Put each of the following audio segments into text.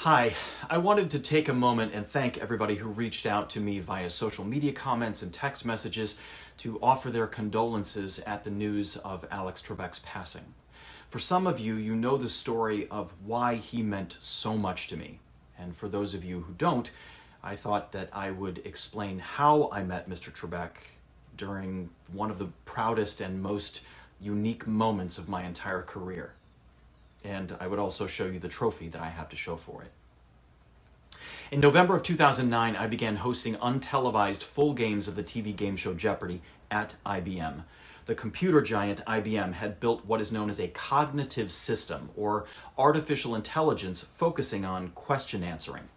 Hi, I wanted to take a moment and thank everybody who reached out to me via social media comments and text messages to offer their condolences at the news of Alex Trebek's passing. For some of you, you know the story of why he meant so much to me. And for those of you who don't, I thought that I would explain how I met Mr. Trebek during one of the proudest and most unique moments of my entire career. And I would also show you the trophy that I have to show for it. In November of 2009, I began hosting untelevised full games of the TV game show Jeopardy at IBM. The computer giant IBM had built what is known as a cognitive system, or artificial intelligence focusing on question answering.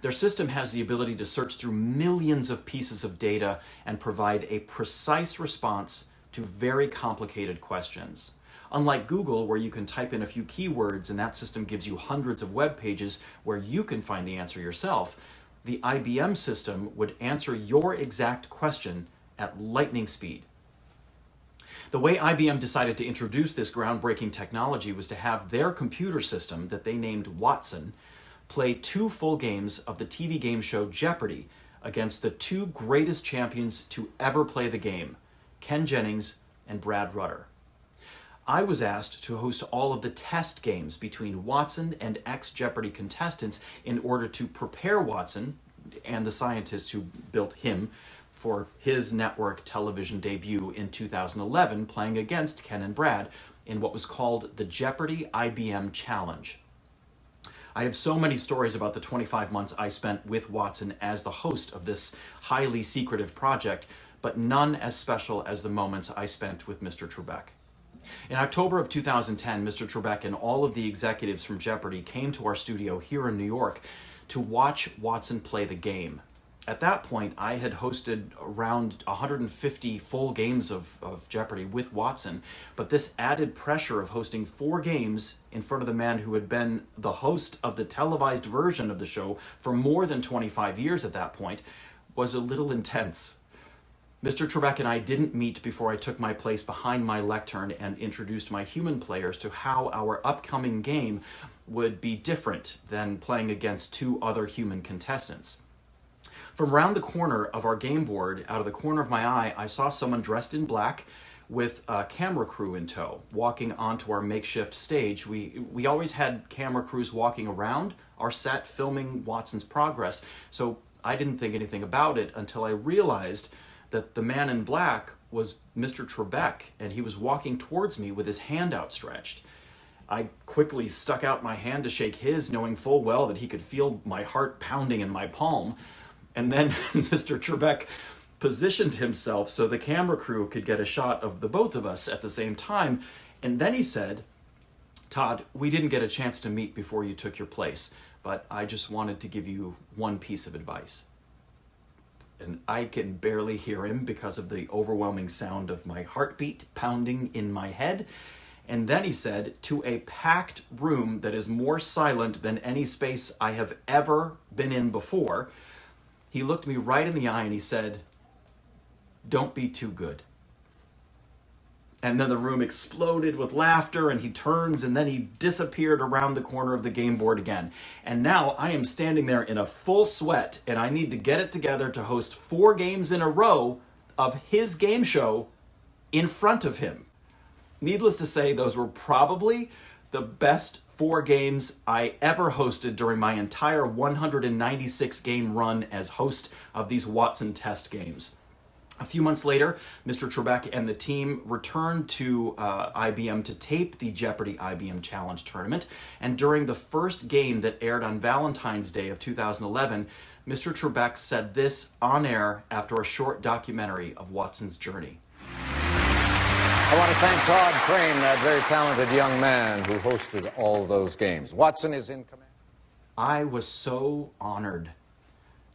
Their system has the ability to search through millions of pieces of data and provide a precise response to very complicated questions. Unlike Google, where you can type in a few keywords and that system gives you hundreds of web pages where you can find the answer yourself, the IBM system would answer your exact question at lightning speed. The way IBM decided to introduce this groundbreaking technology was to have their computer system, that they named Watson, play 2 full games of the TV game show Jeopardy against the 2 greatest champions to ever play the game, Ken Jennings and Brad Rutter. I was asked to host all of the test games between Watson and ex-Jeopardy contestants in order to prepare Watson and the scientists who built him for his network television debut in 2011, playing against Ken and Brad in what was called the Jeopardy IBM Challenge. I have so many stories about the 25 months I spent with Watson as the host of this highly secretive project, but none as special as the moments I spent with Mr. Trebek. In October of 2010, Mr. Trebek and all of the executives from Jeopardy came to our studio here in New York to watch Watson play the game. At that point, I had hosted around 150 full games of Jeopardy with Watson, but this added pressure of hosting 4 games in front of the man who had been the host of the televised version of the show for more than 25 years at that point was a little intense. Mr. Trebek and I didn't meet before I took my place behind my lectern and introduced my human players to how our upcoming game would be different than playing against 2 other human contestants. From around the corner of our game board, out of the corner of my eye, I saw someone dressed in black with a camera crew in tow, walking onto our makeshift stage. We always had camera crews walking around our set filming Watson's progress, so I didn't think anything about it until I realized that the man in black was Mr. Trebek, and he was walking towards me with his hand outstretched. I quickly stuck out my hand to shake his, knowing full well that he could feel my heart pounding in my palm. And then Mr. Trebek positioned himself so the camera crew could get a shot of the both of us at the same time. And then he said, "Todd, we didn't get a chance to meet before you took your place, but I just wanted to give you one piece of advice." And I can barely hear him because of the overwhelming sound of my heartbeat pounding in my head. And then he said, to a packed room that is more silent than any space I have ever been in before, he looked me right in the eye and he said, "Don't be too good." And then the room exploded with laughter, and he turns and then he disappeared around the corner of the game board again. And now I am standing there in a full sweat, and I need to get it together to host 4 games in a row of his game show in front of him. Needless to say, those were probably the best 4 games I ever hosted during my entire 196 game run as host of these Watson test games. A few months later, Mr. Trebek and the team returned to IBM to tape the Jeopardy IBM Challenge tournament, and during the first game that aired on Valentine's Day of 2011, Mr. Trebek said this on air after a short documentary of Watson's journey. I want to thank Todd Crain, that very talented young man who hosted all those games. Watson is in command. I was so honored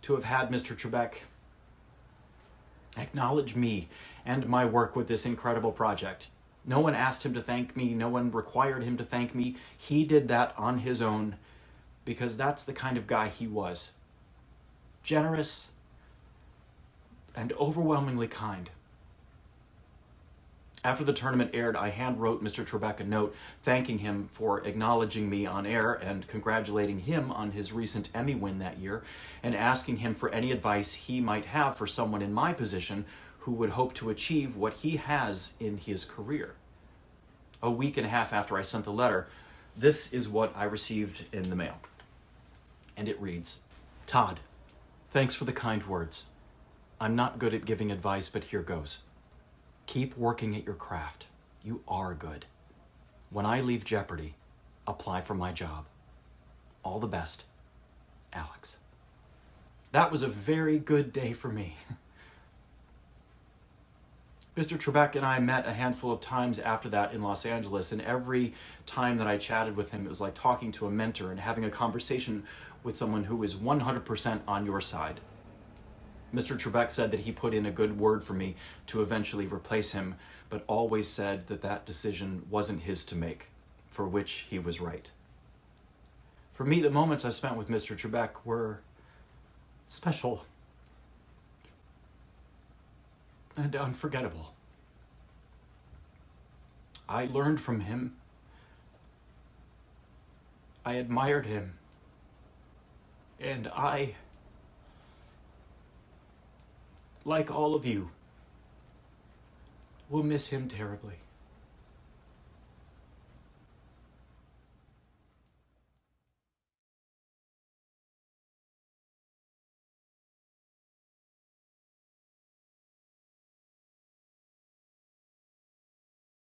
to have had Mr. Trebek acknowledge me and my work with this incredible project. No one asked him to thank me. No one required him to thank me. He did that on his own because that's the kind of guy he was. Generous and overwhelmingly kind. After the tournament aired, I hand-wrote Mr. Trebek a note thanking him for acknowledging me on air and congratulating him on his recent Emmy win that year, and asking him for any advice he might have for someone in my position who would hope to achieve what he has in his career. A week and a half after I sent the letter, this is what I received in the mail. And it reads, "Todd, thanks for the kind words. I'm not good at giving advice, but here goes. Keep working at your craft. You are good. When I leave Jeopardy, apply for my job. All the best, Alex." That was a very good day for me. Mr. Trebek and I met a handful of times after that in Los Angeles, and every time that I chatted with him, it was like talking to a mentor and having a conversation with someone who is 100% on your side. Mr. Trebek said that he put in a good word for me to eventually replace him, but always said that that decision wasn't his to make, for which he was right. For me, the moments I spent with Mr. Trebek were special and unforgettable. I learned from him. I admired him. And I, like all of you, will miss him terribly.